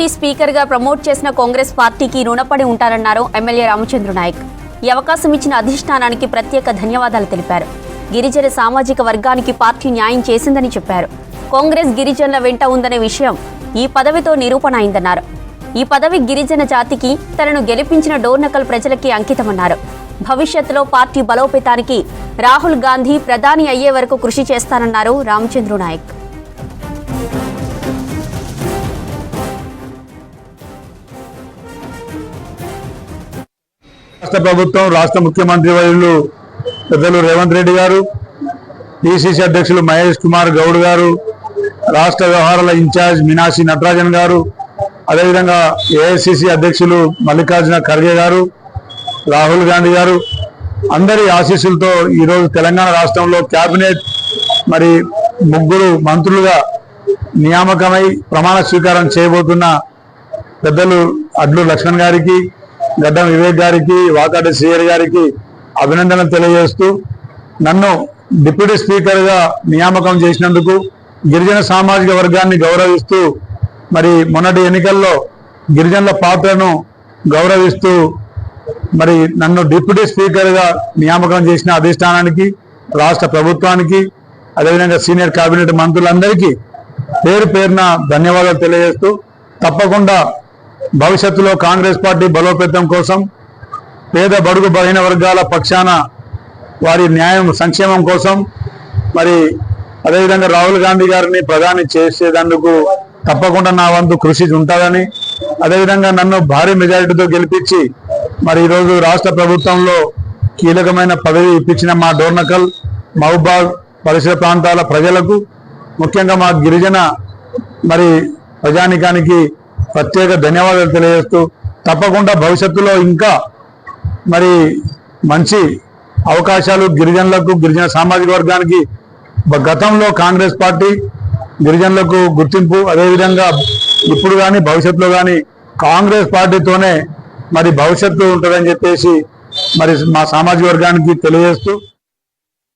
Speaker గా promote చేసిన కాంగ్రెస్ పార్టీకి రుణపడి ఉంటారన్నారు ఎమ్మెల్యే రామచంద్ర నాయక్. ఈ అవకాశం ఇచ్చిన అధిష్టానానికి ప్రత్యేక ధన్యవాదాలు తెలిపారు. గిరిజన సామాజిక వర్గానికి పార్టీ న్యాయం చేసిందని చెప్పారు. కాంగ్రెస్ గిరిజనుల వెంట ఉందనే విషయం ఈ పదవితో నిరూపణ అయిందన్నారు. ఈ పదవి గిరిజన జాతికి తనను గెలిపించిన డోర్నకల్ ప్రజలకి అంకితమన్నారు. భవిష్యత్తులో పార్టీ బలోపేతానికి రాహుల్ గాంధీ ప్రధాని అయ్యే వరకు కృషి చేస్తానన్నారు రామచంద్ర నాయక్. రాష్ట్ర ప్రభుత్వం రాష్ట్ర ముఖ్యమంత్రి వర్యులు పెద్దలు రేవంత్ రెడ్డి గారు, పిసిసి అధ్యక్షులు మహేష్ కుమార్ గౌడ్ గారు, రాష్ట్ర వ్యవహారాల ఇన్ఛార్జ్ మీనాక్షి నటరాజన్ గారు, అదేవిధంగా ఏఐసిసి అధ్యక్షులు మల్లికార్జున ఖర్గే గారు, రాహుల్ గాంధీ గారు అందరి ఆశీస్సులతో ఈరోజు తెలంగాణ రాష్ట్రంలో కేబినెట్ మరి 3 మంత్రులుగా నియామకమై ప్రమాణ స్వీకారం చేయబోతున్న పెద్దలు అడ్లు లక్ష్మణ్ గారికి, గడ్డం వివేక్ గారికి, వాకాటి శ్రీహరి గారికి అభినందనలు తెలియజేస్తూ, నన్ను డిప్యూటీ స్పీకర్ గా నియామకం చేసినందుకు గిరిజన సామాజిక వర్గాన్ని గౌరవిస్తూ, మరి మొన్నటి ఎన్నికల్లో గిరిజనుల పాత్రను గౌరవిస్తూ మరి నన్ను డిప్యూటీ స్పీకర్ గా నియామకం చేసిన అధిష్టానానికి, రాష్ట్ర ప్రభుత్వానికి, అదేవిధంగా సీనియర్ కేబినెట్ మంత్రులందరికీ పేరు పేరున ధన్యవాదాలు తెలియజేస్తూ, తప్పకుండా భవిష్యత్తులో కాంగ్రెస్ పార్టీ బలోపేతం కోసం, పేద బడుగు బలహీన వర్గాల పక్షాన వారి న్యాయం సంక్షేమం కోసం, మరి అదేవిధంగా రాహుల్ గాంధీ గారిని ప్రధాని చేసేందుకు తప్పకుండా నా వంతు కృషి ఉంటుందని, అదేవిధంగా నన్ను భారీ మెజారిటీతో గెలిపించి మరి ఈరోజు రాష్ట్ర ప్రభుత్వంలో కీలకమైన పదవి ఇప్పించిన మా డోర్నకల్, మహబూబాద్ పరిసర ప్రాంతాల ప్రజలకు, ముఖ్యంగా మా గిరిజన మరి ప్రజానికానికి ప్రత్యేక ధన్యవాదాలు తెలియజేస్తూ, తప్పకుండా భవిష్యత్తులో ఇంకా మరి మంచి అవకాశాలు గిరిజనులకు, గిరిజన సామాజిక వర్గానికి గతంలో కాంగ్రెస్ పార్టీ గిరిజనులకు గుర్తింపు, అదేవిధంగా ఇప్పుడు కానీ భవిష్యత్తులో కానీ కాంగ్రెస్ పార్టీతోనే మరి భవిష్యత్తు ఉంటుందని చెప్పేసి మరి మా సామాజిక వర్గానికి తెలియజేస్తూ